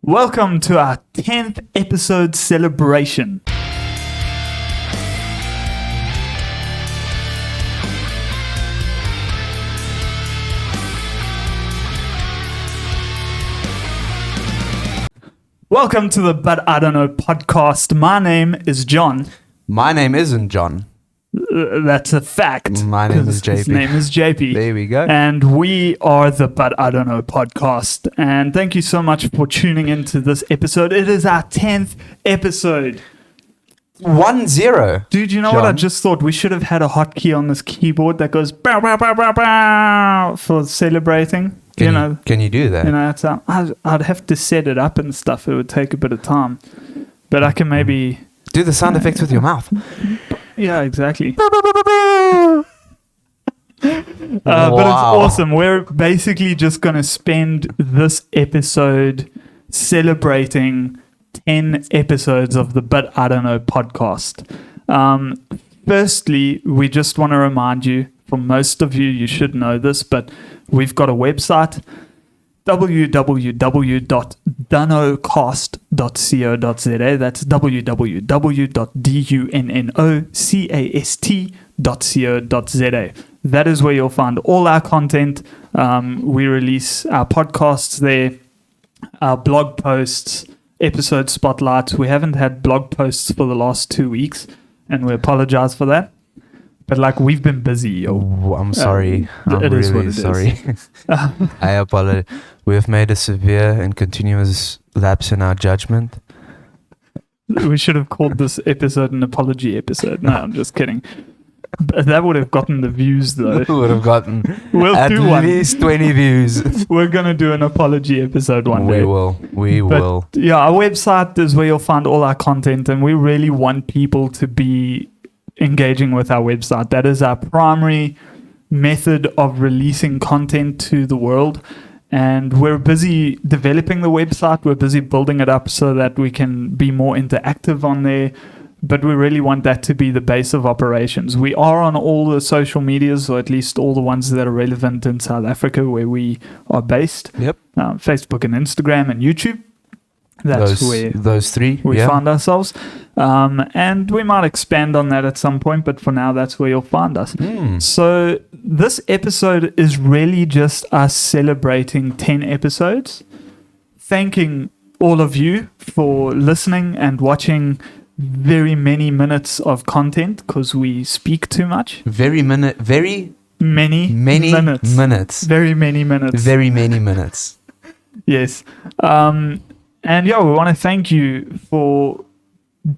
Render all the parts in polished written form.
Welcome to our 10th episode celebration. Welcome to the But I Dunno Podcast. My name is John. My name isn't John. That's a fact. My name is JP. His name is JP. There we go. And we are the But I Dunno Podcast. And thank you so much for tuning into this episode. It is our 10th episode. 1-0. Dude, you know John. what? I just thought we should have had a hotkey on this keyboard that goes bow, bow, bow, bow, bow for celebrating. Can you do that? That's how, I'd have to set it up and stuff. It would take a bit of time. But I can maybe... Do the sound effects with your mouth. Yeah, exactly. But it's awesome. We're basically just going to spend this episode celebrating 10 episodes of the But I Dunno podcast. Firstly, we just want to remind you, for most of you, you should know this, but we've got a website, www.dunnocast.co.za. That's www.dunnocast.co.za. That is where you'll find all our content. We release our podcasts there, our blog posts, episode spotlights. We haven't had blog posts for the last 2 weeks, and we apologize for that. But we've been busy. I'm sorry. I'm really sorry. I apologize. We have made a severe and continuous lapse in our judgment. We should have called this episode an apology episode. No, I'm just kidding. But that would have gotten the views, though. Would have gotten at least 20 views. We're going to do an apology episode one day. We will. Yeah, our website is where you'll find all our content, and we really want people to be engaging with our website. That is our primary method of releasing content to the world, and we're busy developing the website. We're busy building it up so that we can be more interactive on there, but we really want that to be the base of operations. We are on all the social medias, or at least all the ones that are relevant in South Africa where we are based. Yep. Facebook and Instagram and YouTube. That's where those three we find ourselves. And we might expand on that at some point, but for now, that's where you'll find us. So this episode is really just us celebrating 10 episodes, thanking all of you for listening and watching very many minutes of content, because we speak too much. Very many minutes. Yes. And yeah, we want to thank you for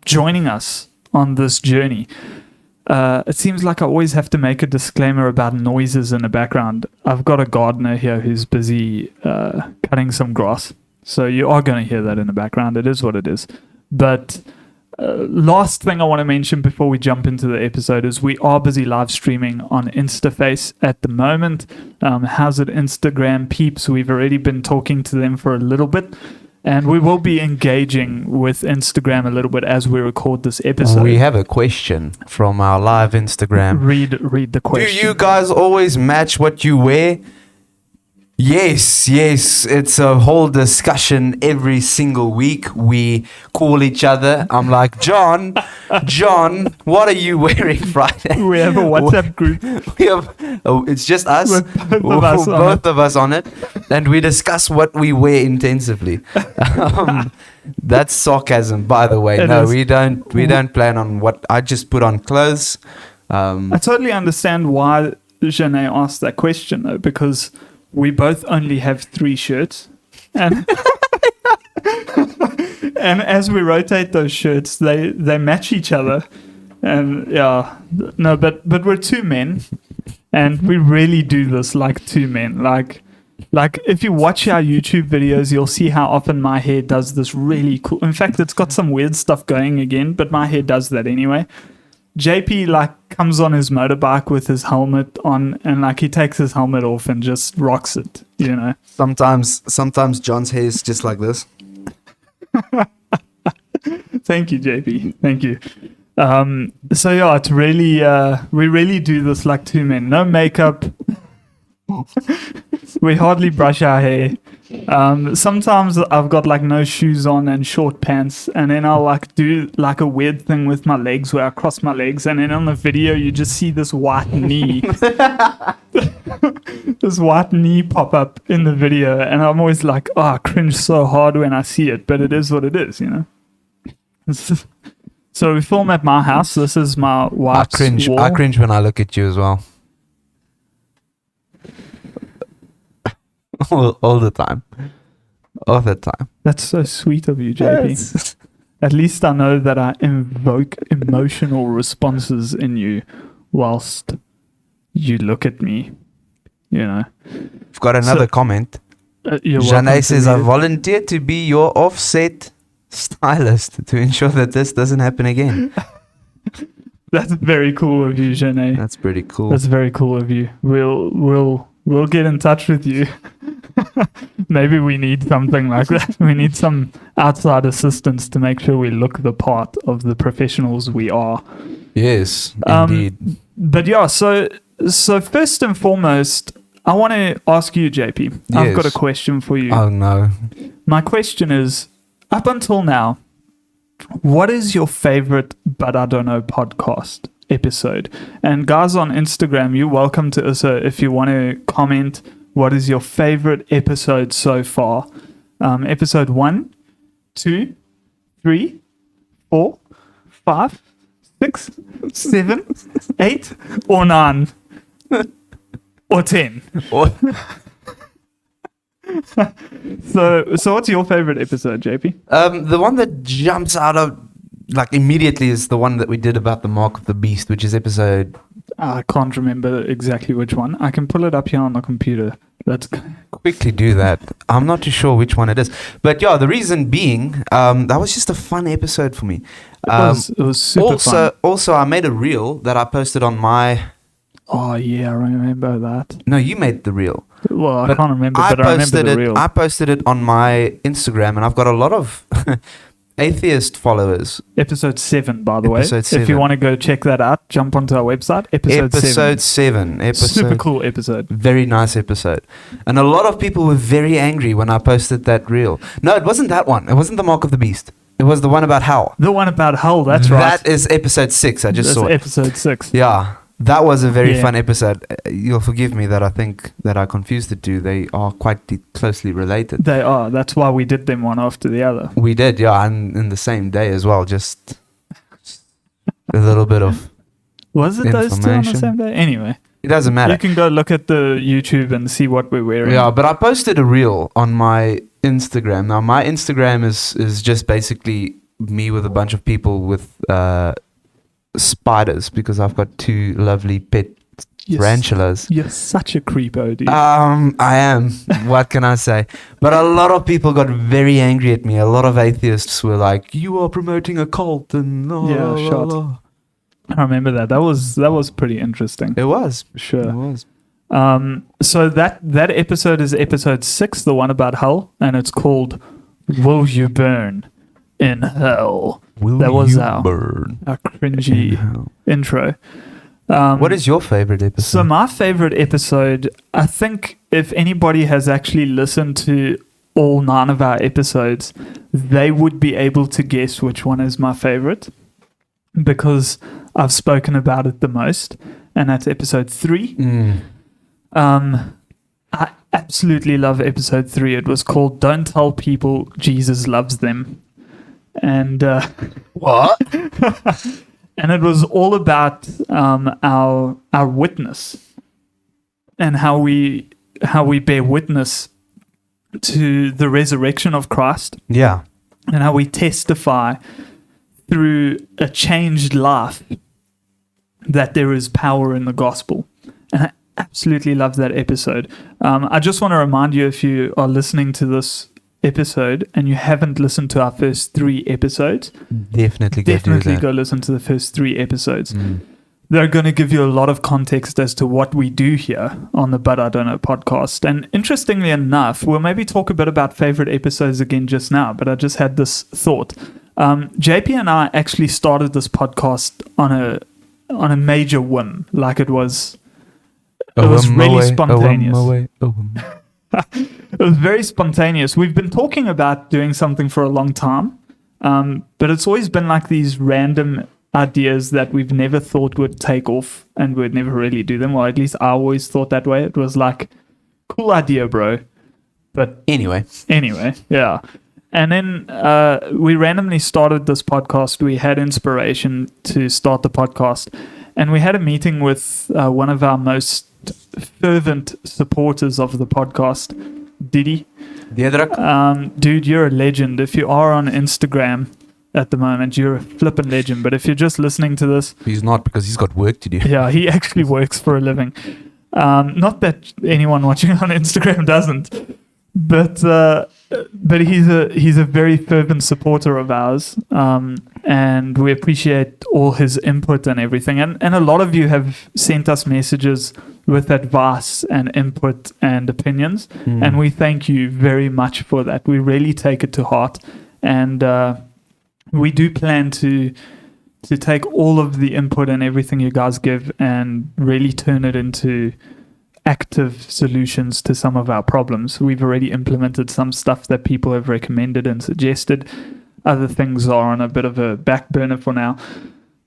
joining us on this journey. It seems like I always have to make a disclaimer about noises in the background. I've got a gardener here who's busy cutting some grass. So you are going to hear that in the background. It is what it is. But last thing I want to mention before we jump into the episode is we are busy live streaming on Instaface at the moment. How's it, Instagram peeps? We've already been talking to them for a little bit. And we will be engaging with Instagram a little bit as we record this episode. We have a question from our live Instagram. Read the question. Do you guys always match what you wear? Yes. It's a whole discussion every single week. We call each other. I'm like, John, what are you wearing Friday? We have a WhatsApp group. It's just us. With both of us on it. And we discuss what we wear intensively. That's sarcasm, by the way. We don't plan on what I just put on clothes. I totally understand why Janae asked that question, though, because we both only have 3 shirts, and and as we rotate those shirts, they match each other, and but we're 2 men, and we really do this like 2 men. Like if you watch our YouTube videos, you'll see how often my hair does this really cool. In fact, it's got some weird stuff going again, but my hair does that anyway. JP comes on his motorbike with his helmet on, and he takes his helmet off and just rocks it, Sometimes John's hair is just like this. Thank you, JP. Thank you. So yeah, it's really we really do this like 2 men. No makeup. We hardly brush our hair. Sometimes I've got like no shoes on and short pants, and then I'll like do like a weird thing with my legs where I cross my legs, and then on the video you just see this white knee, this white knee pop up in the video, and I'm always like, oh, I cringe so hard when I see it, but it is what it is, you know. So we film at my house. This is my wife's wall. I cringe when I look at you as well. all the time. All the time. That's so sweet of you, JP. Yes. At least I know that I invoke emotional responses in you whilst you look at me, you know. I've got another comment. Janae says, I volunteered to be your offset stylist to ensure that this doesn't happen again. That's very cool of you, Janae. That's pretty cool. That's very cool of you. We'll get in touch with you. Maybe we need something like that. We need some outside assistance to make sure we look the part of the professionals we are. Yes, indeed. But yeah, so first and foremost, I want to ask you, JP. Yes. I've got a question for you. Oh no. My question is, up until now, what is your favorite But I Dunno podcast episode? And guys on Instagram, you're welcome to also, if you want to comment, what is your favorite episode so far? Episode 1, 2, 3, 4, 5, 6, 7, 8, or 9, or 10. So what's your favorite episode, JP? The one that jumps out of like immediately is the one that we did about the mark of the beast, which is episode. I can't remember exactly which one. I can pull it up here on the computer. Let's quickly do that. I'm not too sure which one it is, but yeah, the reason being, that was just a fun episode for me. It was super fun. Also, I made a reel that I posted on my. Oh yeah, I remember that. No, you made the reel. Well, I can't remember, but I remember the reel. I posted it on my Instagram, and I've got a lot of atheist followers. Episode 7, by the way. Episode 7. If you want to go check that out, jump onto our website. Episode 7. Super cool episode. Very nice episode. And a lot of people were very angry when I posted that reel. No, it wasn't that one. It wasn't the mark of the beast. It was the one about hell. The one about hell, that's right. That is episode 6. I just saw it. Episode 6. Yeah. That was a very fun episode. You'll forgive me that I think that I confused the two. They are quite closely related. They are. That's why we did them one after the other. We did, yeah, and in the same day as well. Just a little bit of Was it those two on the same day? Anyway. It doesn't matter. You can go look at the YouTube and see what we're wearing. Yeah, but I posted a reel on my Instagram. Now, my Instagram is just basically me with a bunch of people with spiders, because I've got 2 lovely pet tarantulas. You're such a creepo, dude. I am. What can I say? But a lot of people got very angry at me. A lot of atheists were like, "You are promoting a cult," and shot. I remember that. That was pretty interesting. It was. Sure. It was. So that episode is episode 6, the one about hell, and it's called "Will You Burn in Hell?" That was our cringy intro. What is your favorite episode? So my favorite episode, I think if anybody has actually listened to all 9 of our episodes, they would be able to guess which one is my favorite, because I've spoken about it the most, and that's episode 3. I absolutely love episode 3. It was called "Don't Tell People Jesus Loves Them." And what? And it was all about our witness, and how we bear witness to the resurrection of Christ. Yeah. And how we testify through a changed life that there is power in the gospel. And I absolutely love that episode. I just want to remind you, if you are listening to this episode and you haven't listened to our first 3 episodes, definitely go listen to the first 3 episodes. They're going to give you a lot of context as to what we do here on the But I Dunno podcast. And interestingly enough, we'll maybe talk a bit about favorite episodes again just now, but I just had this thought. JP and I actually started this podcast on a major whim. Like it was really spontaneous. It was very spontaneous. We've been talking about doing something for a long time, but it's always been like these random ideas that we've never thought would take off, and we'd never really do them. Or at least I always thought that way. It was like, cool idea, bro. But Anyway, yeah. And then we randomly started this podcast. We had inspiration to start the podcast, and we had a meeting with one of our most fervent supporters of the podcast, Diddy. Dude, you're a legend. If you are on Instagram at the moment, you're a flippin' legend. But if you're just listening to this, he's not, because he's got work to do. yeah, he actually works for a living. Not that anyone watching on Instagram doesn't, but he's a very fervent supporter of ours, and we appreciate all his input and everything. And a lot of you have sent us messages with advice and input and opinions, and we thank you very much for that. We really take it to heart, and we do plan to take all of the input and everything you guys give and really turn it into active solutions to some of our problems. We've already implemented some stuff that people have recommended and suggested. Other things are on a bit of a back burner for now.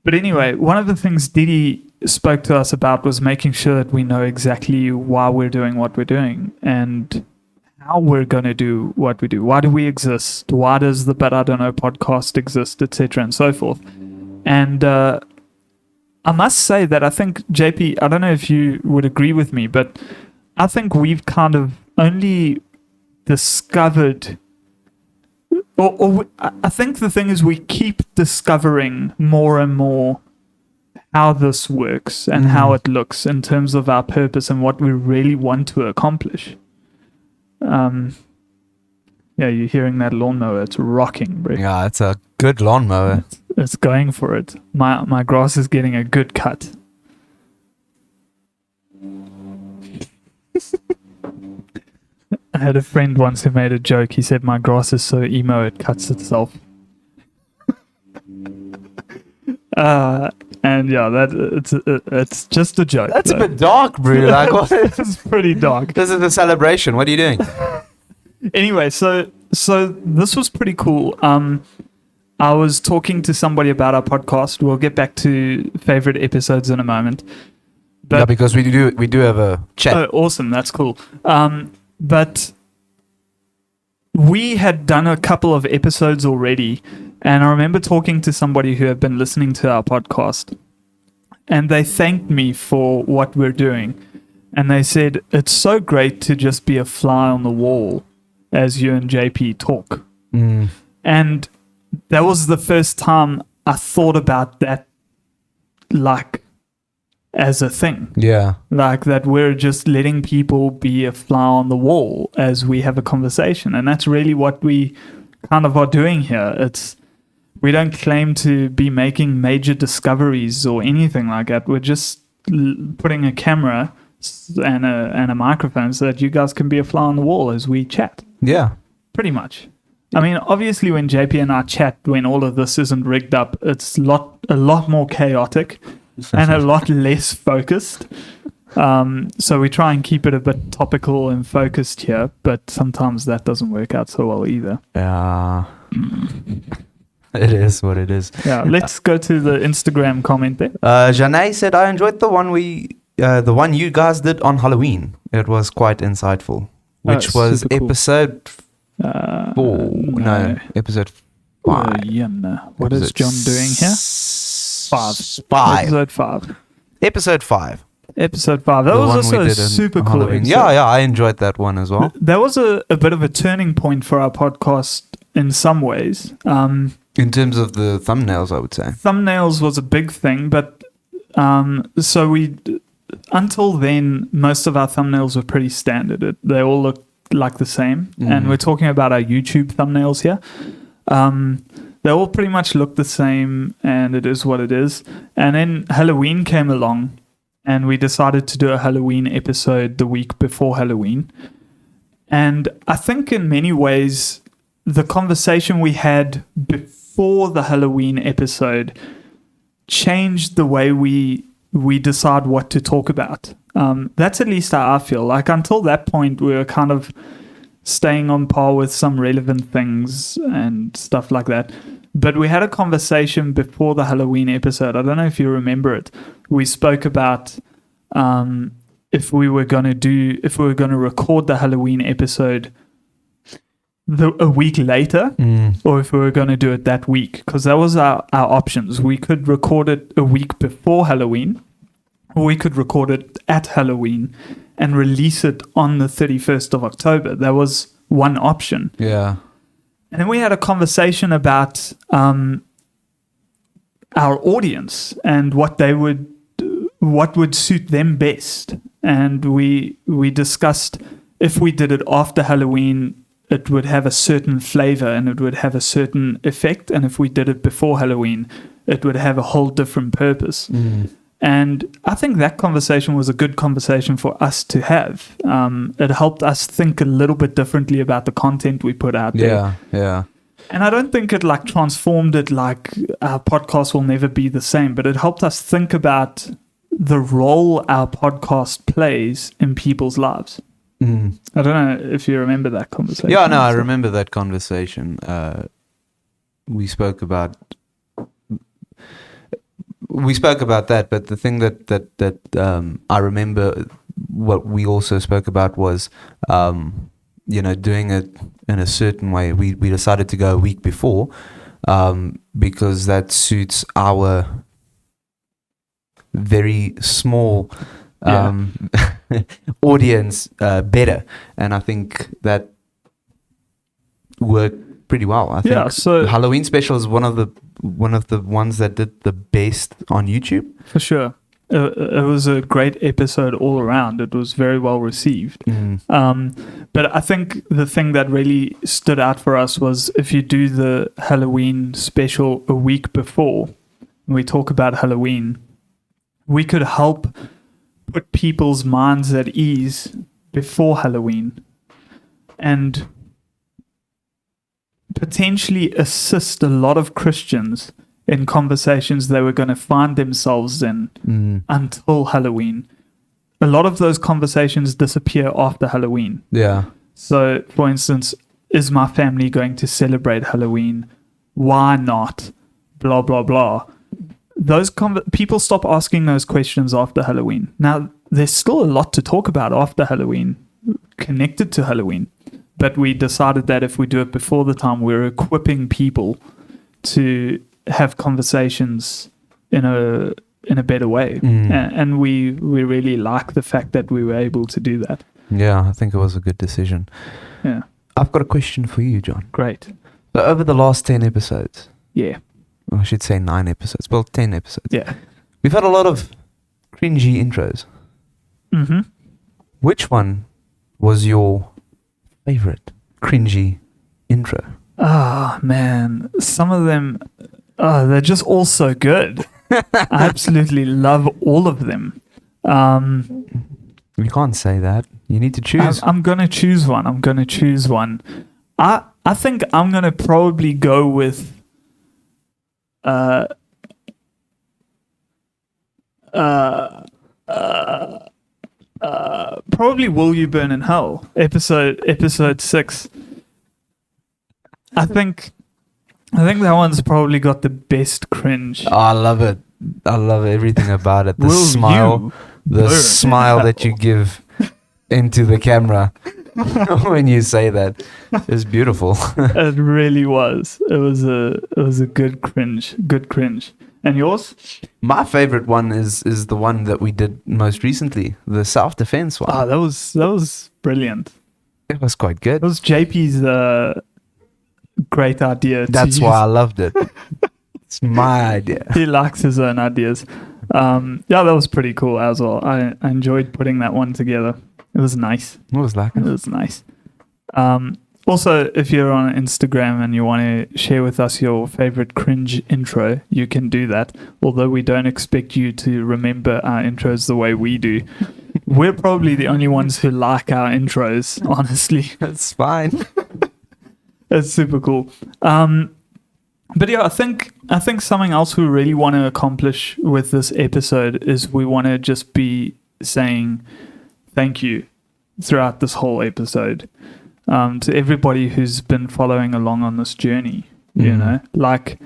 But anyway, one of the things Didi spoke to us about was making sure that we know exactly why we're doing what we're doing and how we're going to do what we do. Why do we exist? Why does the But I Dunno podcast exist, etc., and so forth. And I must say that I think, JP, I don't know if you would agree with me, but I think we've kind of only discovered, I think the thing is we keep discovering more and more how this works and how it looks in terms of our purpose and what we really want to accomplish. Yeah, you're hearing that lawnmower. It's rocking, bro. Yeah, it's a good lawnmower. It's going for it. My grass is getting a good cut. I had a friend once who made a joke. He said, my grass is so emo it cuts itself. And yeah, it's just a joke. That's a bit dark, bro. Like, what? It's pretty dark. This is a celebration. What are you doing? Anyway, so this was pretty cool. I was talking to somebody about our podcast. We'll get back to favorite episodes in a moment. But, yeah, because we do have a chat. Oh, awesome. That's cool. But we had done a couple of episodes already, and I remember talking to somebody who had been listening to our podcast, and they thanked me for what we're doing. And they said, it's so great to just be a fly on the wall as you and JP talk. And that was the first time I thought about that, like, as a thing. Yeah. Like that we're just letting people be a fly on the wall as we have a conversation. And that's really what we kind of are doing here. We don't claim to be making major discoveries or anything like that. We're just putting a camera and a microphone so that you guys can be a fly on the wall as we chat. Yeah. Pretty much. I mean, obviously when JP and I chat, when all of this isn't rigged up, it's a lot more chaotic and a lot less focused. So we try and keep it a bit topical and focused here, but sometimes that doesn't work out so well either. Yeah. It is what it is. Yeah, let's go to the Instagram comment there. Janae said, I enjoyed the one you guys did on Halloween. It was quite insightful. Which was cool. Episode 4. No, episode 5. What is John doing here? 5. Episode 5. Episode 5. Episode 5. That was also a super cool episode. Yeah, I enjoyed that one as well. That was a bit of a turning point for our podcast in some ways. In terms of the thumbnails, I would say. Thumbnails was a big thing, but so until then, most of our thumbnails were pretty standard. They all look like the same. And we're talking about our YouTube thumbnails here. They all pretty much look the same, and it is what it is. And then Halloween came along, and we decided to do a Halloween episode the week before Halloween. And I think in many ways, the conversation we had before the Halloween episode changed the way we decide what to talk about. That's at least how I feel. Like until that point, we were kind of staying on par with some relevant things and stuff like that. But we had a conversation before the Halloween episode. I don't know if you remember it. We spoke about if we were going to record the Halloween episode a week later, or if we were going to do it that week, because that was our options. We could record it a week before Halloween, or we could record it at Halloween and release it on the 31st of October. That was one option. Yeah. And then we had a conversation about our audience and what would suit them best. And we discussed if we did it after Halloween, it would have a certain flavor and it would have a certain effect. And if we did it before Halloween, it would have a whole different purpose. And I think that conversation was a good conversation for us to have. It helped us think a little bit differently about the content we put out there. Yeah. And I don't think it like transformed it, like our podcast will never be the same, but it helped us think about the role our podcast plays in people's lives. I don't know if you remember that conversation. Yeah, no, I remember that conversation. We spoke about that, but the thing that I remember what we also spoke about was doing it in a certain way. We decided to go a week before because that suits our very small audience better, and I think that worked pretty well. I think so Halloween special is one of the ones that did the best on YouTube for sure. It was a great episode all around. It was very well received. But I think the thing that really stood out for us was if you do the Halloween special a week before, and we talk about Halloween, we could help put people's minds at ease before Halloween and potentially assist a lot of Christians in conversations they were going to find themselves in until Halloween. A lot of those conversations disappear after Halloween. Yeah. So, for instance, is my family going to celebrate Halloween? Why not? Blah, blah, blah. Those people stop asking those questions after Halloween. Now, there's still a lot to talk about after Halloween, connected to Halloween. But we decided that if we do it before the time, we're equipping people to have conversations in a better way. And we really like the fact that we were able to do that. Yeah, I think it was a good decision. Yeah. I've got a question for you, John. Great. So over the last 10 episodes, I should say 9 episodes, well, 10 episodes. Yeah. We've had a lot of cringy intros. Which one was your favorite cringy intro? Man. Some of them, they're just all so good. I absolutely love all of them. You can't say that. You need to choose. I'm going to choose one. I think I'm going to probably go with probably Will You Burn in Hell, episode 6. I think that one's probably got the best cringe. Oh, I love it. I love everything about it. The smile that you give into the camera when you say that is beautiful. It really was. It was a good cringe. And yours? My favorite one is the one that we did most recently, the self-defense one. Oh, that was brilliant. It was quite good. It was JP's great idea. That's why I loved it. It's my idea. He likes his own ideas. That was pretty cool as well. I enjoyed putting that one together. It was nice. What was that? It was nice. Also, if you're on Instagram and you want to share with us your favorite cringe intro, you can do that. Although we don't expect you to remember our intros the way we do. We're probably the only ones who like our intros, honestly. That's fine. It's super cool. But yeah, I think something else we really want to accomplish with this episode is we want to just be saying thank you throughout this whole episode to everybody who's been following along on this journey. You know, like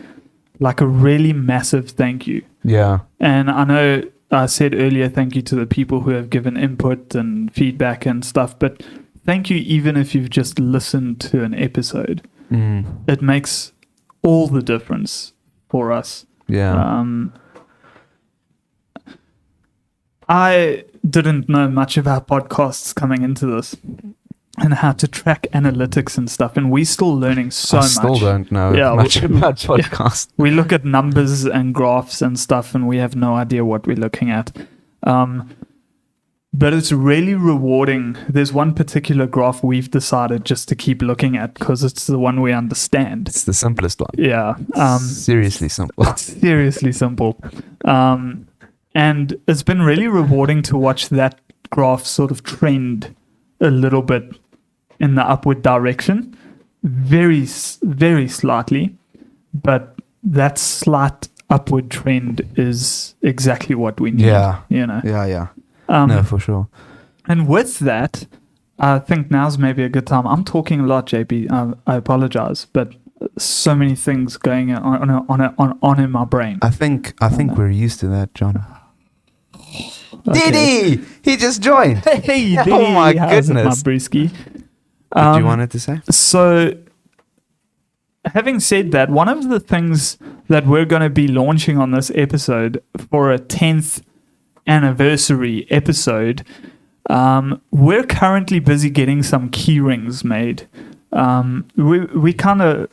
a really massive thank you. Yeah. And I know I said earlier, thank you to the people who have given input and feedback and stuff, but thank you even if you've just listened to an episode. It makes all the difference for us. Yeah. I didn't know much about podcasts coming into this and how to track analytics and stuff, and we're still learning so much. I still don't know much about podcasts. We look at numbers and graphs and stuff, and we have no idea what we're looking at. But it's really rewarding. There's one particular graph we've decided just to keep looking at because it's the one we understand. It's the simplest one. Yeah. Seriously simple. Seriously simple. And it's been really rewarding to watch that graph sort of trend a little bit in the upward direction. Very, very slightly. But that slight upward trend is exactly what we need. Yeah. You know? Yeah. No, for sure. And with that, I think now's maybe a good time. I'm talking a lot, JP. I apologize, but so many things going on in my brain. I think we're used to that, John. Okay. Didi! He just joined. Hey, Didi, Oh my how's it, my goodness. brewski? What you wanted to say? So, having said that, one of the things that we're going to be launching on this episode for a 10th anniversary episode, we're currently busy getting some keyrings made. We kind of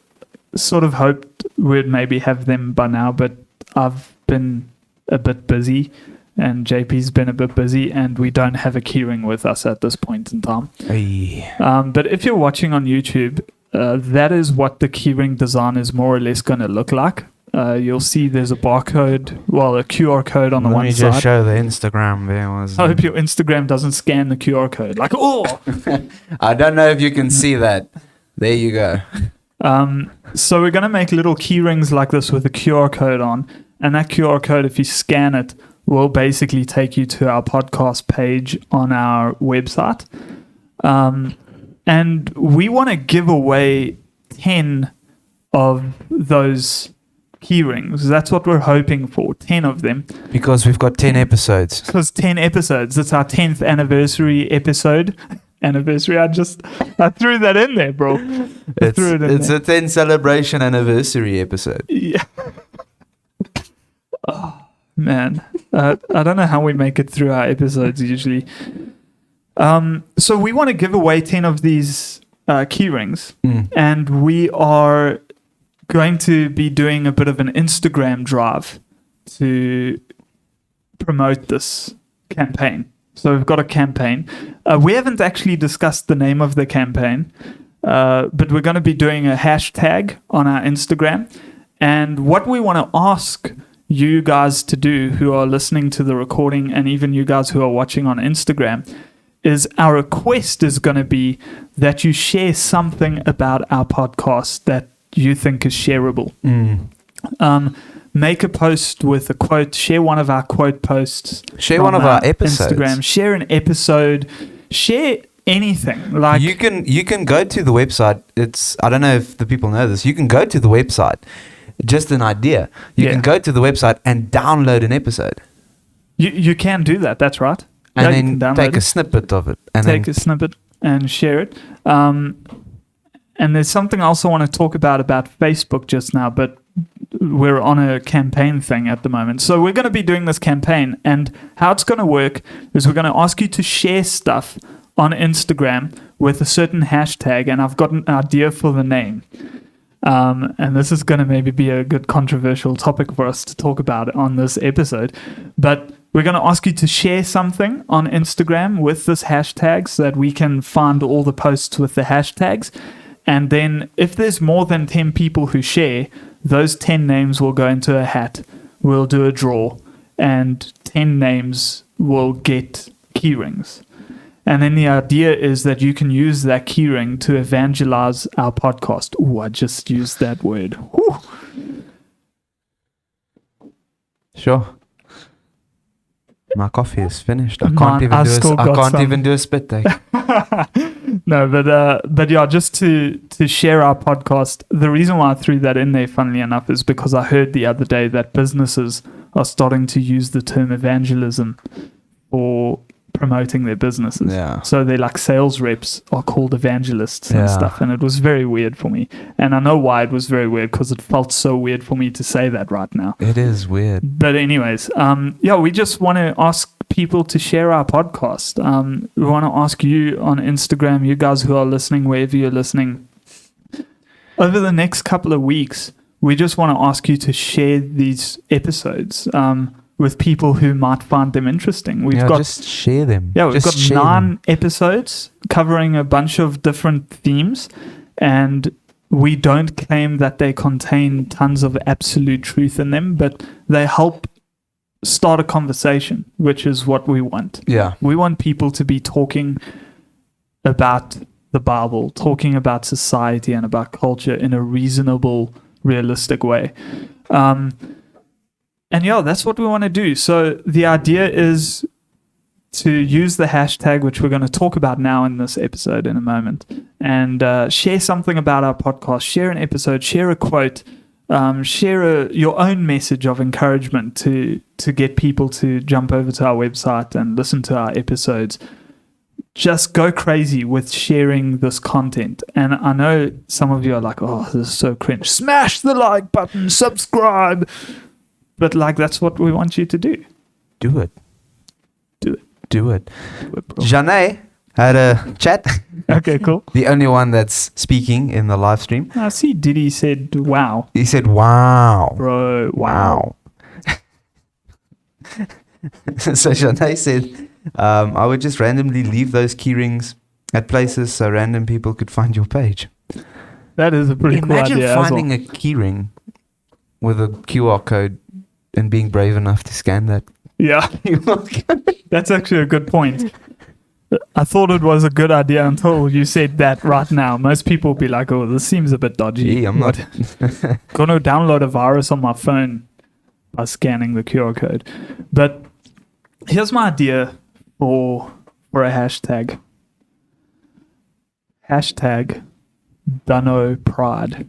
sort of hoped we'd maybe have them by now, but I've been a bit busy and JP's been a bit busy, and we don't have a keyring with us at this point in time. Hey. But if you're watching on YouTube, that is what the keyring design is more or less going to look like. You'll see there's a barcode, a QR code on the one side. Let me just show the Instagram there. I hope your Instagram doesn't scan the QR code. Like, oh! I don't know if you can see that. There you go. So we're going to make little keyrings like this with a QR code on. And that QR code, if you scan it, will basically take you to our podcast page on our website. And we want to give away 10 of those keyrings. That's what we're hoping for, 10 of them. Because we've got 10 episodes. Because 10 episodes. It's our 10th anniversary episode. Anniversary. I threw that in there, bro. It's a 10 celebration anniversary episode. Yeah. Oh, man. I don't know how we make it through our episodes usually. So we want to give away 10 of these keyrings. And we are going to be doing a bit of an Instagram drive to promote this campaign. So we've got a campaign. We haven't actually discussed the name of the campaign, but we're going to be doing a hashtag on our Instagram. And what we want to ask you guys to do who are listening to the recording, and even you guys who are watching on Instagram, is our request is going to be that you share something about our podcast that you think is shareable. Make a post with a quote. Share one of our quote posts. Share one of our episodes. Instagram. Share an episode. Share anything. Like you can go to the website. I don't know if the people know this. You can go to the website. Just an idea. You can go to the website and download an episode. You can do that. That's right. And then take a snippet of it. And take a snippet and share it. And there's something I also want to talk about Facebook just now, but we're on a campaign thing at the moment. So we're going to be doing this campaign, and how it's going to work is we're going to ask you to share stuff on Instagram with a certain hashtag, and I've got an idea for the name. And this is going to maybe be a good controversial topic for us to talk about on this episode. But we're going to ask you to share something on Instagram with this hashtag so that we can find all the posts with the hashtags. And then if there's more than 10 people who share, those 10 names will go into a hat. We'll do a draw, and 10 names will get keyrings. And then the idea is that you can use that keyring to evangelize our podcast. Oh, I just used that word. Whew. Sure. My coffee is finished. I Mine- can't even I do still a, I got can't some. even do a spit take. No, but yeah, just to share our podcast. The reason why I threw that in there, funnily enough, is because I heard the other day that businesses are starting to use the term evangelism for promoting their businesses. Yeah. So they're like sales reps are called evangelists and Yeah. stuff, and it was very weird for me. And I know why it was very weird, because it felt so weird for me to say that right now. It is weird. But anyways, yeah, we just want to ask people to share our podcast. We want to ask you on Instagram, you guys who are listening, wherever you're listening, over the next couple of weeks, we just want to ask you to share these episodes with people who might find them interesting. We've got just share them. we've Just got share 9 them. episodes covering a bunch of different themes, and we don't claim that they contain tons of absolute truth in them, but they help start a conversation, which is what we want. Yeah. We want people to be talking about the Bible, talking about society and about culture in a reasonable, realistic way. And yeah, that's what we want to do. So the idea is to use the hashtag, which we're going to talk about now in this episode in a moment, and share something about our podcast, share an episode, share a quote, share your own message of encouragement to get people to jump over to our website and listen to our episodes. Just go crazy with sharing this content. And I know some of you are like, oh, this is so cringe. Smash the like button, subscribe. But like, that's what we want you to do. Do it. Do it. Do it. Do it, bro. Janae had a chat. Okay, cool. The only one that's speaking in the live stream. I see Diddy said, wow. He said, wow. Bro, wow. So Janae said, I would just randomly leave those keyrings at places so random people could find your page. That is a pretty Imagine cool idea. finding a keyring with a QR code and being brave enough to scan that. Yeah, that's actually a good point. I thought it was a good idea until you said that right now. Most people will be like, oh, this seems a bit dodgy. Yeah, I'm not. Going to download a virus on my phone by scanning the QR code. But here's my idea for a hashtag. Hashtag Dunno Pride.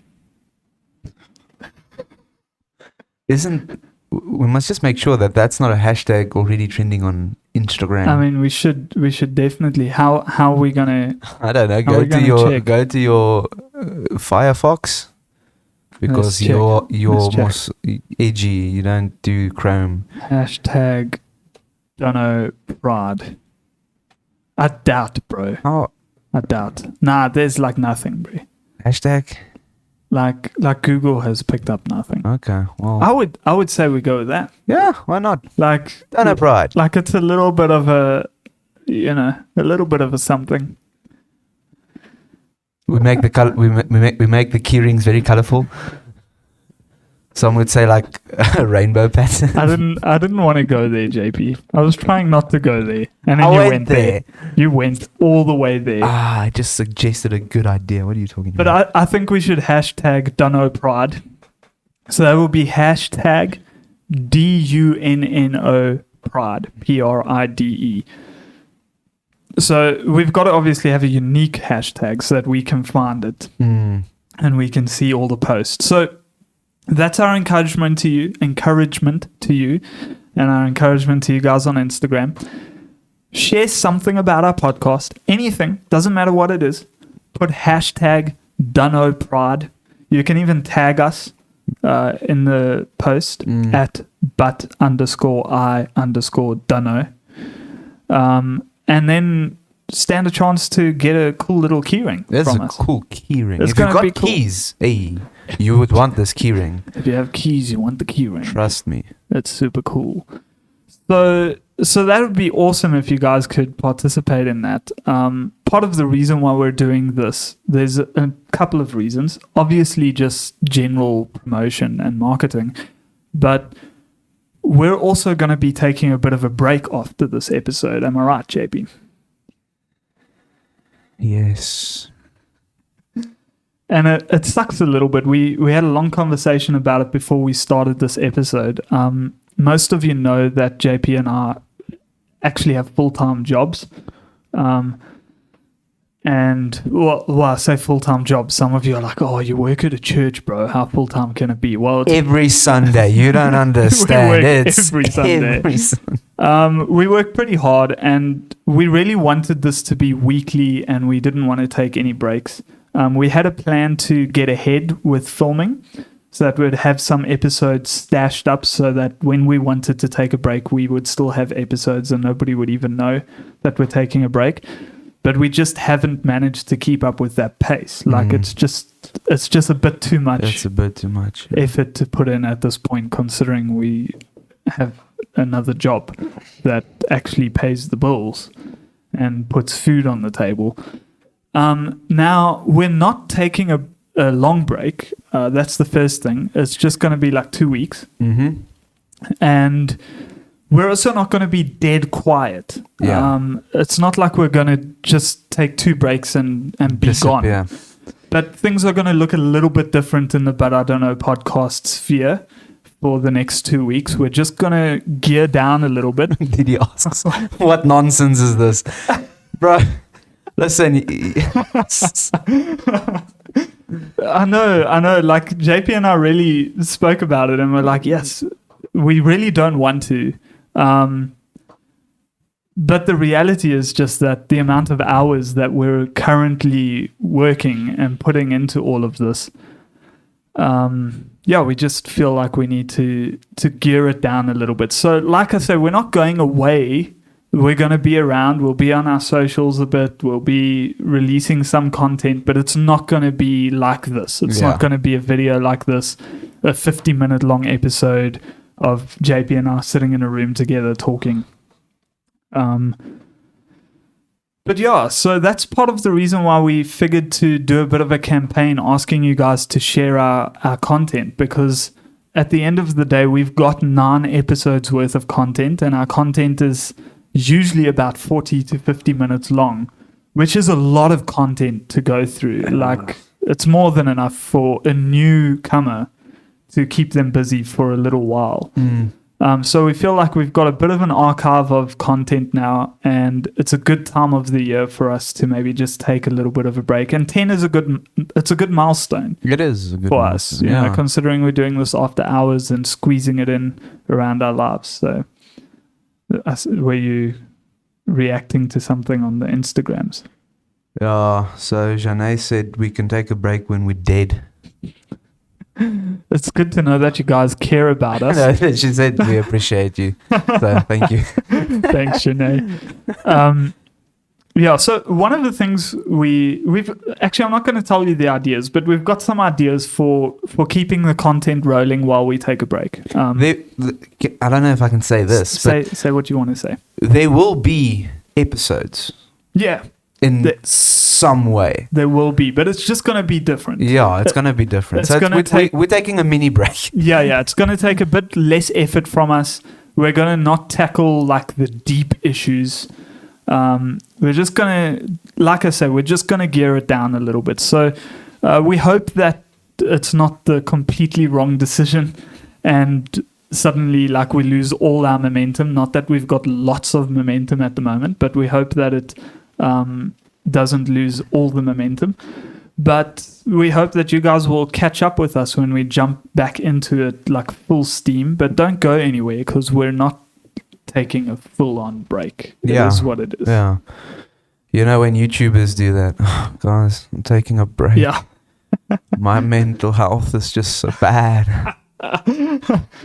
We must just make sure that that's not a hashtag already trending on Instagram. I mean, we should definitely. How are we gonna? I don't know. How Go we to gonna your check? Firefox because Let's check. you're Let's more check. edgy. You don't do Chrome. Hashtag Dunno Pride. I doubt, bro. Oh, I doubt. Nah, there's like nothing, bro. hashtag. Like Google has picked up nothing. Okay. Well. I would say we go with that. Yeah. Why not? Like Dunno Pride. Like it's a little bit of a, a little bit of a something. We make the color. We make the keyrings very colorful. Some would say like a rainbow pattern. I didn't want to go there, JP. I was trying not to go there, and then I you went went there. You went all the way there. I just suggested a good idea. What are you talking But about? I think we should hashtag Dunno Pride. So that will be hashtag DUNNO Pride. PRIDE. So we've got to obviously have a unique hashtag so that we can find it and we can see all the posts. So that's our encouragement to you, and our encouragement to you guys on Instagram. Share something about our podcast, anything, doesn't matter what it is. Put hashtag Dunno Pride. You can even tag us in the post at but_I_Dunno. And then stand a chance to get a cool little keyring That's from a us. cool keyring. It's If you've gonna got be cool. keys, hey, you would want this keyring. If you have keys, you want the keyring. Trust me. That's super cool. So that would be awesome if you guys could participate in that. Part of the reason why we're doing this, there's a couple of reasons. Obviously, just general promotion and marketing. But we're also going to be taking a bit of a break after this episode. Am I right, JP? Yes. And it sucks a little bit. We had a long conversation about it before we started this episode. Most of you know that JP and I actually have full-time jobs. And well, I say full-time jobs. Some of you are like, oh, you work at a church, bro. How full-time can it be? Well, Every Sunday. You don't understand. work It's every Sunday. every Sunday. We work pretty hard, and we really wanted this to be weekly, and we didn't want to take any breaks. We had a plan to get ahead with filming so that we'd have some episodes stashed up so that when we wanted to take a break, we would still have episodes and nobody would even know that we're taking a break. But we just haven't managed to keep up with that pace. Like it's just a bit too much. It's a bit too much. Effort to put in at this point, considering we have another job that actually pays the bills and puts food on the table. Now we're not taking a long break. That's the first thing. It's just going to be like 2 weeks. Mm-hmm. And we're also not going to be dead quiet. Yeah. It's not like we're going to just take 2 breaks and be gone. Yeah. But things are going to look a little bit different in the But I Dunno podcast sphere for the next 2 weeks. We're just going to gear down a little bit. Did he ask? What nonsense is this? Bro, listen. I know. Like JP and I really spoke about it, and we're like, yes, we really don't want to. But the reality is just that the amount of hours that we're currently working and putting into all of this, we just feel like we need to gear it down a little bit. So like I said, we're not going away. We're going to be around. We'll be on our socials a bit. We'll be releasing some content, but it's not going to be like this. It's not going to be a video like this, a 50-minute long episode of JP and I sitting in a room together talking. But yeah, so that's part of the reason why we figured to do a bit of a campaign asking you guys to share our content, because at the end of the day, we've got 9 episodes worth of content, and our content is usually about 40 to 50 minutes long, which is a lot of content to go through. Like, it's more than enough for a newcomer to keep them busy for a little while. So we feel like we've got a bit of an archive of content now, and it's a good time of the year for us to maybe just take a little bit of a break. And 10 is a good milestone. It is a good for us, you know, considering we're doing this after hours and squeezing it in around our lives. So, were you reacting to something on the Instagrams? Yeah. So Janae said we can take a break when we're dead. It's good to know that you guys care about us. No, she said we appreciate you. So thank you. Thanks, Janae. So one of the things we've actually, I'm not going to tell you the ideas, but we've got some ideas for keeping the content rolling while we take a break. I don't know if I can say this. Say what you want to say. There will be episodes. Yeah. In some way. There will be, but it's just going to be different. Yeah, it's going to be different. So we're taking a mini break. Yeah. It's going to take a bit less effort from us. We're going to not tackle like the deep issues. We're just going to, like I say, we're just going to gear it down a little bit. So we hope that it's not the completely wrong decision and suddenly like we lose all our momentum. Not that we've got lots of momentum at the moment, but we hope that it doesn't lose all the momentum. But we hope that you guys will catch up with us when we jump back into it like full steam. But don't go anywhere, because we're not taking a full-on break. It is what it is. Yeah. You know when YouTubers do that, oh, guys, I'm taking a break. Yeah. My mental health is just so bad.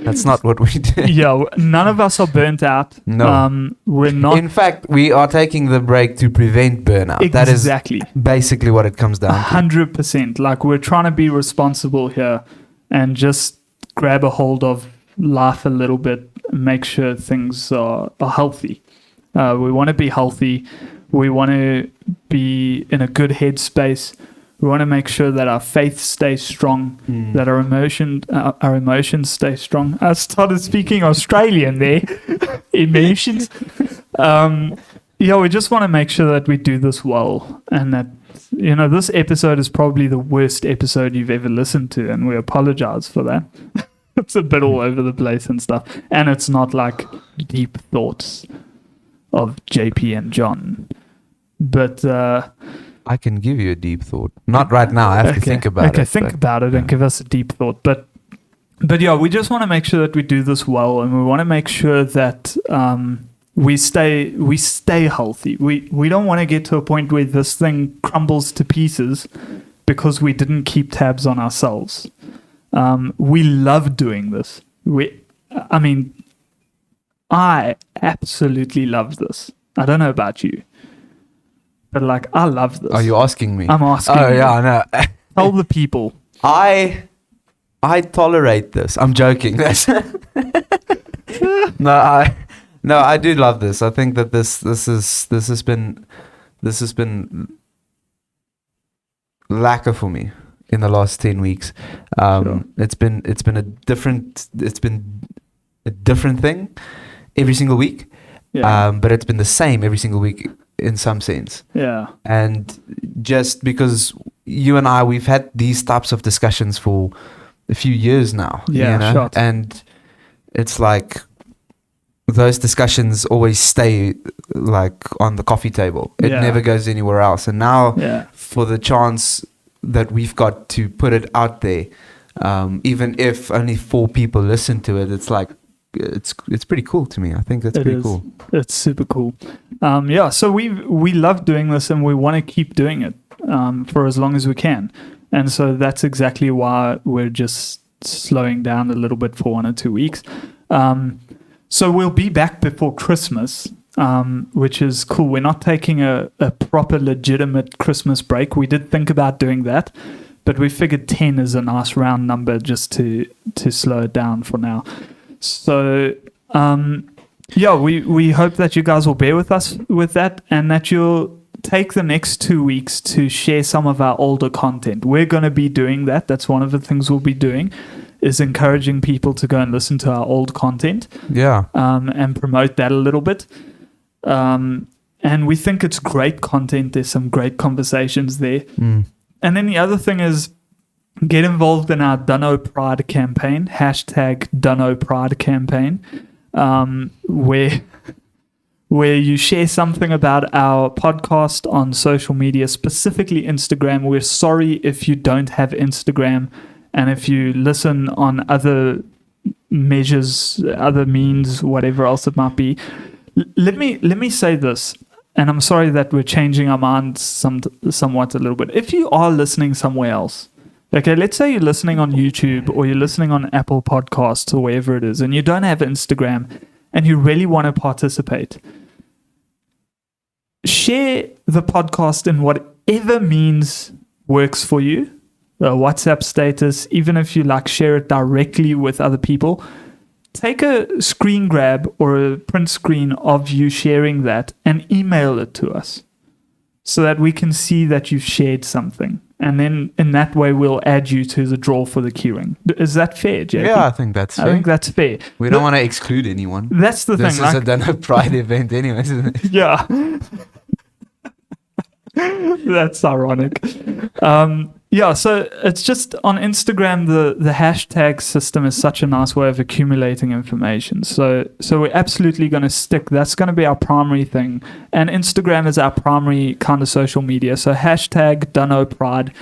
That's not what we do. Yeah, none of us are burnt out. No. We're not. In fact, we are taking the break to prevent burnout. Exactly. That is basically what it comes down to. 100%. Like, we're trying to be responsible here and just grab a hold of life a little bit and make sure things are healthy. We want to be healthy. We want to be in a good headspace. We want to make sure that our faith stays strong, that our emotions stay strong. I started speaking Australian there. Emotions. We just want to make sure that we do this well, and that, you know, this episode is probably the worst episode you've ever listened to, and we apologize for that. It's a bit all over the place and stuff, and it's not like deep thoughts. of JP and John. But I can give you a deep thought. Not right now. I have to think about it. Okay, think about it and give us a deep thought. But yeah, we just want to make sure that we do this well, and we want to make sure that we stay healthy. We don't want to get to a point where this thing crumbles to pieces because we didn't keep tabs on ourselves. We love doing this. I absolutely love this. I don't know about you, but like, I love this. Are you asking me? I'm asking. Oh you. yeah, I know. Tell the people. I tolerate this. I'm joking. No, I do love this. I think that this has been lacquer for me in the last 10 weeks. Sure. It's been a different thing every single week. Yeah. But it's been the same every single week in some sense. Yeah. And just because you and I, we've had these types of discussions for a few years now. Yeah, you know? shot. And it's like those discussions always stay like on the coffee table. It Yeah. never goes anywhere else. And now Yeah. for the chance that we've got to put it out there, even if only 4 people listen to it, it's like, it's pretty cool to me. I think that's pretty cool. It's super cool. Yeah, so we love doing this, and we want to keep doing it for as long as we can. And so that's exactly why we're just slowing down a little bit for 1 or 2 weeks. So we'll be back before Christmas, which is cool. We're not taking a proper legitimate Christmas break. We did think about doing that, but we figured 10 is a nice round number just to slow it down for now. So, yeah, we hope that you guys will bear with us with that, and that you'll take the next 2 weeks to share some of our older content. We're going to be doing that. That's one of the things we'll be doing, is encouraging people to go and listen to our old content. Yeah. And promote that a little bit. And we think it's great content. There's some great conversations there. And then the other thing is, get involved in our Dunno Pride campaign, #DunnoPride campaign, where you share something about our podcast on social media, specifically Instagram. We're sorry if you don't have Instagram, and if you listen on other measures, other means, whatever else it might be. Let me say this, and I'm sorry that we're changing our minds somewhat a little bit. If you are listening somewhere else, okay, let's say you're listening on YouTube or you're listening on Apple Podcasts or wherever it is, and you don't have Instagram and you really want to participate, share the podcast in whatever means works for you. A WhatsApp status, even if you like share it directly with other people. Take a screen grab or a print screen of you sharing that and email it to us so that we can see that you've shared something. And then in that way, we'll add you to the draw for the keyring. Is that fair, JP? Yeah, I think that's fair. I think that's fair. We don't want to exclude anyone. That's the This thing. is a Dunno Pride event anyways, isn't it? Yeah. That's ironic. Yeah, so it's just on Instagram, the hashtag system is such a nice way of accumulating information. So we're absolutely going to stick. That's going to be our primary thing. And Instagram is our primary kind of social media. So #DunnoPride.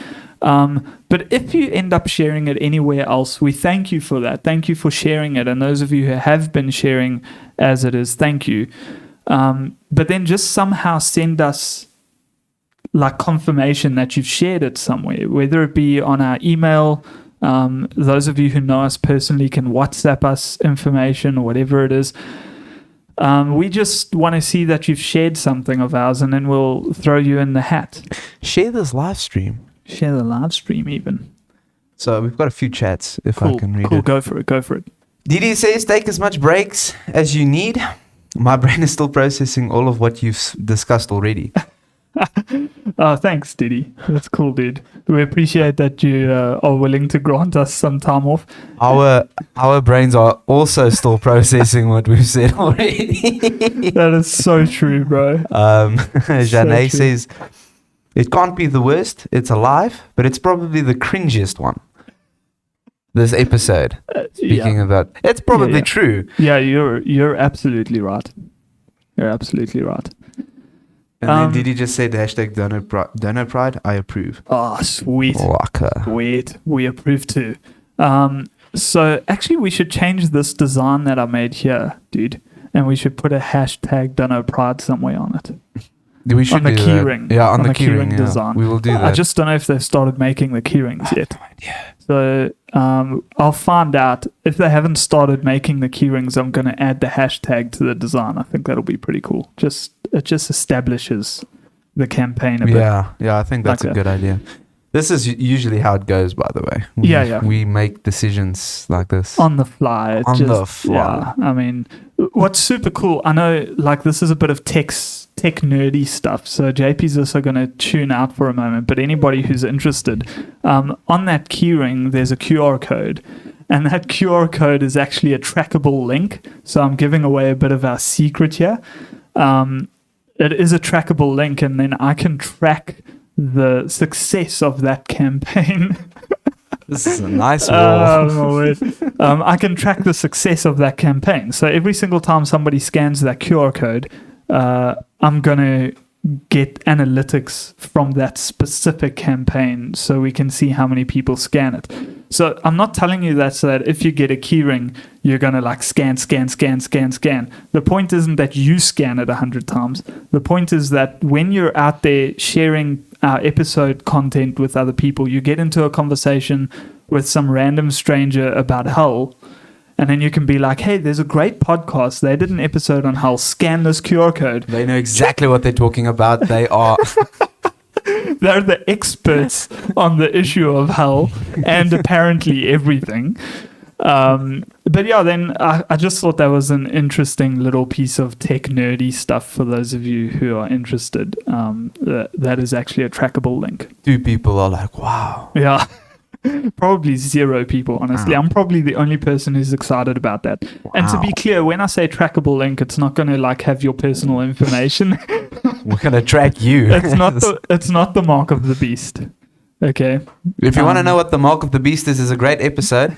But if you end up sharing it anywhere else, we thank you for that. Thank you for sharing it. And those of you who have been sharing as it is, thank you. But then just somehow send us like confirmation that you've shared it somewhere, whether it be on our email. Those of you who know us personally can WhatsApp us information or whatever it is. We just want to see that you've shared something of ours, and then we'll throw you in the hat. Share this live stream. Share the live stream even. So we've got a few chats, if I can read it. Go for it. Didi says, take as much breaks as you need. My brain is still processing all of what you've discussed already. Oh, thanks, Diddy. That's cool, dude. We appreciate that you are willing to grant us some time off. Our brains are also still processing what we've said already. That is so true, bro. Janae says, it can't be the worst. It's alive, but it's probably the cringiest one. This episode. Speaking of that, it's probably true. Yeah, you're absolutely right. You're absolutely right. And then did he just say the hashtag Dono Pride? I approve. Oh, sweet. Waka. Sweet. We approve too. So actually we should change this design that I made here, dude. And we should put a hashtag Dunno Pride somewhere on it. We should on the do keyring. that. Yeah, on the keyring keyring design. We will do that. I just don't know if they've started making the keyrings yet. So I'll find out. If they haven't started making the keyrings, I'm going to add the hashtag to the design. I think that'll be pretty cool. It just establishes the campaign a bit. Yeah, I think that's like a good idea. This is usually how it goes, by the way. We make decisions like this. On the fly. The fly. Yeah, I mean, what's super cool, I know, like, this is a bit of tech nerdy stuff, so JP's also going to tune out for a moment, but anybody who's interested, on that keyring, there's a QR code, and that QR code is actually a trackable link, so I'm giving away a bit of our secret here. It is a trackable link, and then I can track the success of that campaign. This is a nice wall. I can track the success of that campaign. So every single time somebody scans that QR code, I'm going to get analytics from that specific campaign so we can see how many people scan it. So I'm not telling you that so that if you get a keyring, you're going to like scan. The point isn't that you scan it 100 times. The point is that when you're out there sharing our episode content with other people, you get into a conversation with some random stranger about Hull, and then you can be like, hey, there's a great podcast. They did an episode on Hull. Scan this QR code. They know exactly what they're talking about. They are... They're the experts on the issue of Hull and apparently everything. But yeah, then I just thought that was an interesting little piece of tech nerdy stuff for those of you who are interested. That is actually a trackable link. 2 people are like, wow. Yeah. Probably 0 people, honestly. I'm probably the only person who's excited about that. Wow. And to be clear, when I say trackable link, it's not going to like have your personal information. We're going to track you. It's not the mark of the beast. Okay. If you want to know what the mark of the beast is a great episode.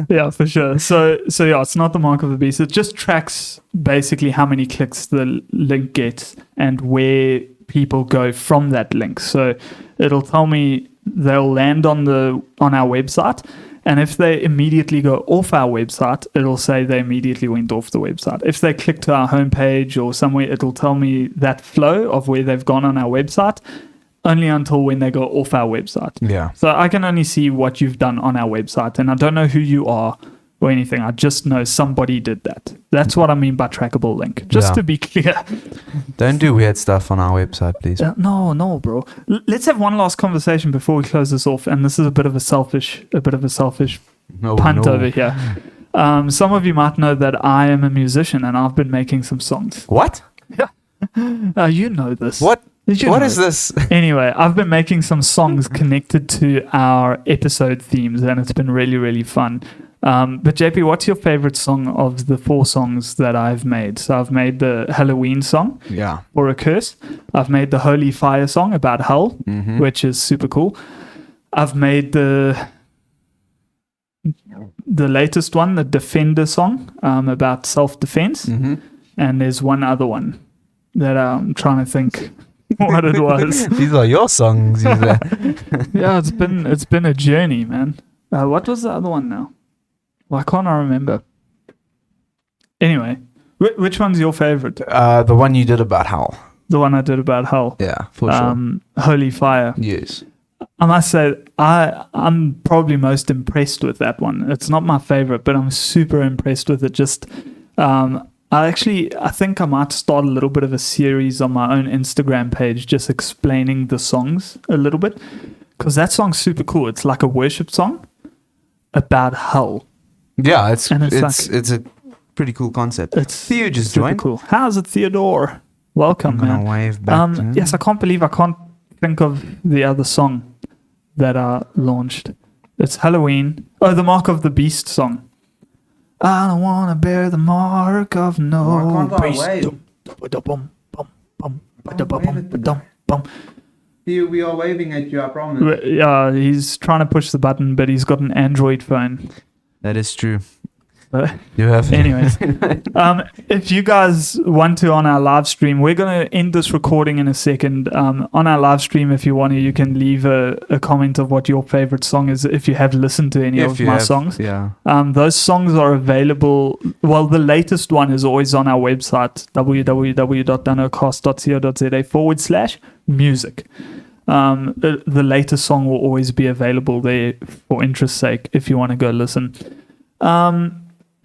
Yeah, for sure. So yeah, it's not the mark of the beast. It just tracks basically how many clicks the link gets and where people go from that link. So it'll tell me they'll land on our website, and if they immediately go off our website, it'll say they immediately went off the website. If they click to our homepage or somewhere, it'll tell me that flow of where they've gone on our website, only until when they go off our website. Yeah. So I can only see what you've done on our website, and I don't know who you are or anything. I just know somebody did that. That's what I mean by trackable link. Just to be clear. Don't do weird stuff on our website, please. No, bro. Let's have one last conversation before we close this off. And this is a bit of a selfish punt over here. Some of you might know that I am a musician and I've been making some songs. What? Yeah. You know this. What? What is this? Anyway, I've been making some songs connected to our episode themes, and it's been really, really fun. But JP, what's your favorite song of the 4 songs that I've made? So I've made the Halloween song, or a curse. I've made the Holy Fire song about Hull, which is super cool. I've made the latest one, the Defender song, about self-defense. And there's one other one that I'm trying to think what it was. These are your songs. Yeah, it's been a journey, man. What was the other one now? Why can't I remember? Anyway, which one's your favorite? The one you did about Hull. The one I did about Hull. Yeah, for sure. Holy Fire. Yes. I must say, I'm probably most impressed with that one. It's not my favorite, but I'm super impressed with it. Just, I think I might start a little bit of a series on my own Instagram page just explaining the songs a little bit, because that song's super cool. It's like a worship song about Hull. Yeah, it's a pretty cool concept. Theo just joined. Cool. How's it, Theodore? Welcome, man. Wave back to him. Yes, I can't think of the other song that I launched. It's Halloween. Oh, the Mark of the Beast song. I don't want to bear the mark of no beast. Theo, we are waving at you, I promise. Yeah, he's trying to push the button, but he's got an Android phone. That is true. So, You have. anyways, if you guys want to on our live stream, we're going to end this recording in a second. On our live stream, if you want to, you can leave a comment of what your favorite song is if you have listened to any of my songs. Yeah. Those songs are available. Well, the latest one is always on our website, www.dunocast.co.za/music. The latest song will always be available there for interest's sake if you want to go listen.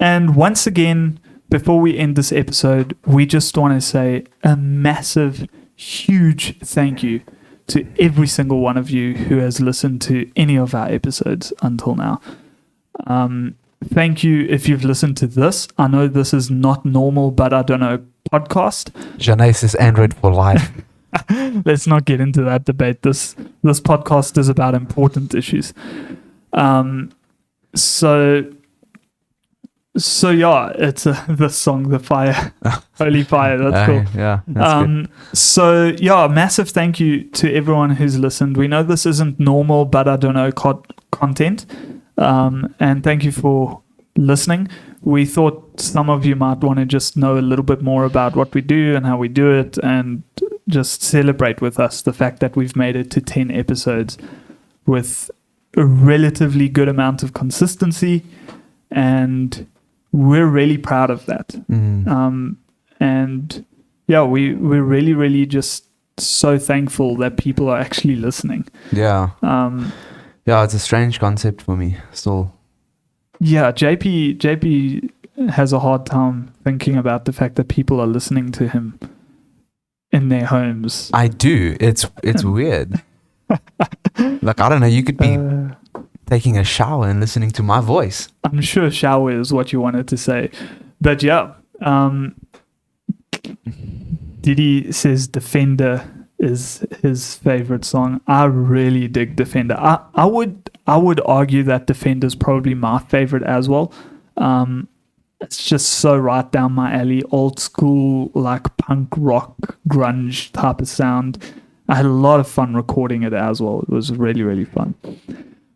And once again, before we end this episode, we just want to say a massive, huge thank you to every single one of you who has listened to any of our episodes until now. Thank you if you've listened to this. I know this is not normal, but I don't know podcast. Janae is Android for life. Let's not get into that debate. This podcast is about important issues. So yeah, it's the song, The Fire, Holy Fire. That's cool. Yeah, that's good. So yeah, massive thank you to everyone who's listened. We know this isn't normal, but I don't know content. And thank you for listening. We thought some of you might want to just know a little bit more about what we do and how we do it, and just celebrate with us the fact that we've made it to 10 episodes with a relatively good amount of consistency, and we're really proud of that. And yeah, we're really, really just so thankful that people are actually listening. Yeah. Yeah, it's a strange concept for me still. Yeah, JP has a hard time thinking about the fact that people are listening to him in their homes. I do. It's weird. Like, I don't know, you could be taking a shower and listening to my voice. I'm sure shower is what you wanted to say. But yeah, Diddy says Defender is his favorite song. I really dig Defender. I would argue that Defender is probably my favorite as well. It's just so right down my alley, old school, like punk rock, grunge type of sound. I had a lot of fun recording it as well. It was really, really fun.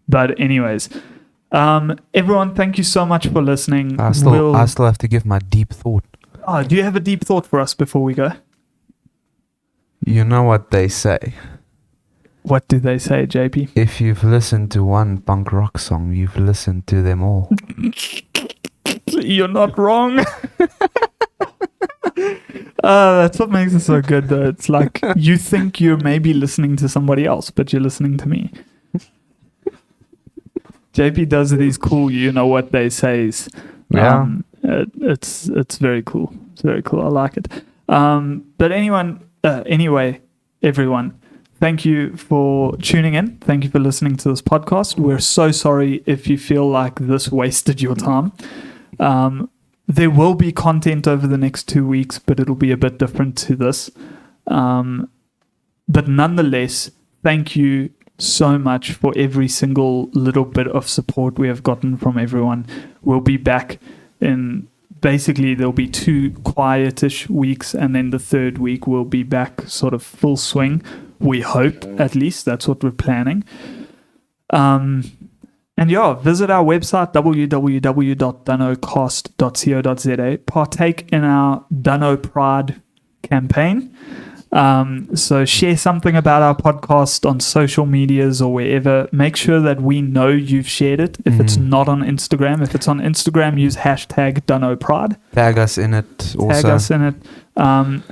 But anyways, everyone, thank you so much for listening. I still have to give my deep thought. Oh, do you have a deep thought for us before we go? You know what they say. What do they say, JP? If you've listened to one punk rock song, you've listened to them all. You're not wrong. That's what makes it so good, though. It's like you think you're maybe listening to somebody else, but you're listening to me. JP does these cool, you know what they says. Yeah. It's very cool. It's very cool. I like it. But anyway, everyone, thank you for tuning in. Thank you for listening to this podcast. We're so sorry if you feel like this wasted your time. There will be content over the next 2 weeks, but it'll be a bit different to this. But nonetheless, thank you so much for every single little bit of support we have gotten from everyone. We'll be back in, basically there'll be 2 quietish weeks, and then the 3rd week we'll be back sort of full swing. We hope, at least. That's what we're planning. And yeah, visit our website, www.dunocast.co.za. Partake in our Dunno Pride campaign. So share something about our podcast on social medias or wherever. Make sure that we know you've shared it. If it's not on Instagram, if it's on Instagram, use hashtag DunnoPride. Tag us in it also. Tag us in it.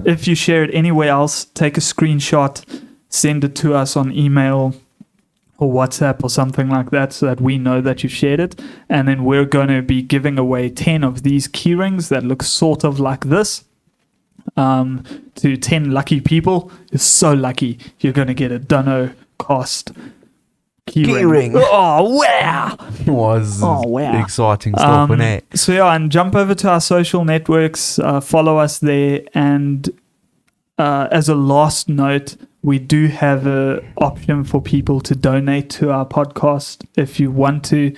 If you share it anywhere else, take a screenshot, send it to us on email or WhatsApp or something like that, so that we know that you shared it. And then we're going to be giving away 10 of these keyrings that look sort of like this to 10 lucky people. You're so lucky. You're going to get a Dunno Cast keyring. Oh, wow. Was exciting stuff, wasn't it? So yeah, and jump over to our social networks, follow us there, and as a last note, we do have an option for people to donate to our podcast if you want to.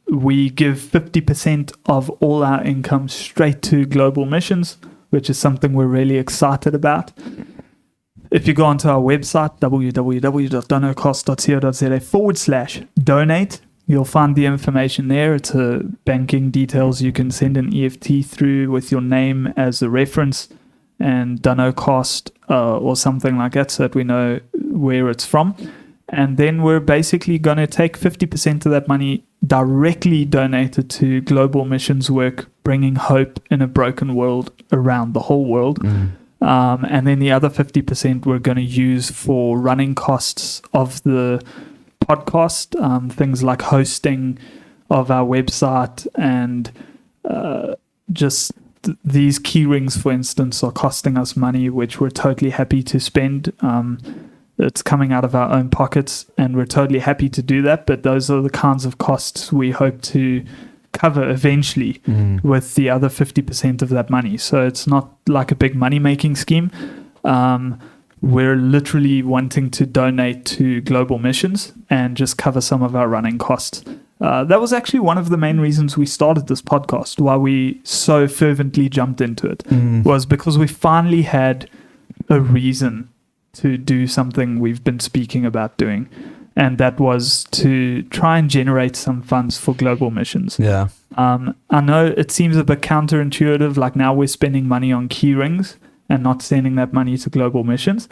We give 50% of all our income straight to global missions, which is something we're really excited about. If you go onto our website, www.dunocast.co.za/donate, You'll find the information there. It's banking details. You can send an EFT through with your name as a reference and Dunno cost or something like that, so that we know where it's from. And then we're basically going to take 50% of that money, directly donated to global missions work, bringing hope in a broken world around the whole world. And then the other 50% we're going to use for running costs of the podcast, things like hosting of our website and just these keyrings, for instance, are costing us money, which we're totally happy to spend. It's coming out of our own pockets, and we're totally happy to do that. But those are the kinds of costs we hope to cover eventually with the other 50% of that money. So it's not like a big money-making scheme. We're literally wanting to donate to global missions and just cover some of our running costs. That was actually one of the main reasons we started this podcast, why we so fervently jumped into it, was because we finally had a reason to do something we've been speaking about doing. And that was to try and generate some funds for global missions. Yeah. I know it seems a bit counterintuitive, like now we're spending money on keyrings and not sending that money to global missions.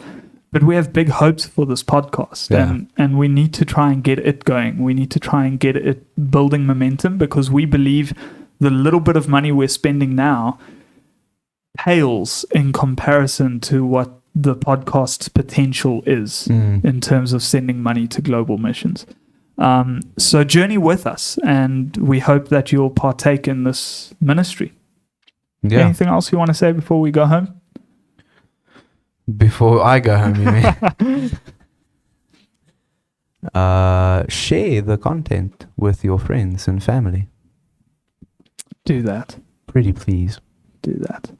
But we have big hopes for this podcast, and we need to try and get it going. We need to try and get it building momentum, because we believe the little bit of money we're spending now pales in comparison to what the podcast's potential is in terms of sending money to global missions. So journey with us, and we hope that you'll partake in this ministry. Yeah. Anything else you want to say before we go home? Before I go home, you mean? Share the content with your friends and family. Do that. Pretty please. Do that.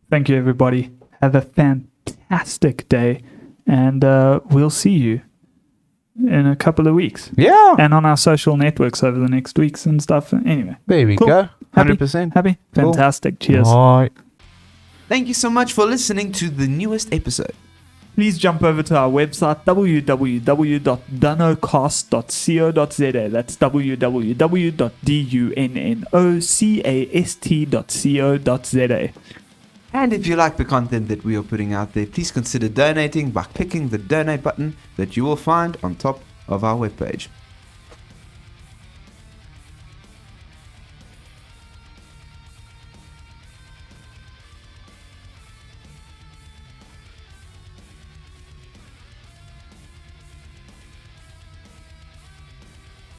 Thank you, everybody. Have a fantastic day, and we'll see you in a couple of weeks. Yeah. And on our social networks over the next weeks and stuff. Anyway. There we Cool. go. Happy? 100%. Happy? Cool. Fantastic. Cheers. Bye. Thank you so much for listening to the newest episode. Please jump over to our website, www.dunnocast.co.za. That's www.dunnocast.co.za. And if you like the content that we are putting out there, please consider donating by clicking the donate button that you will find on top of our webpage.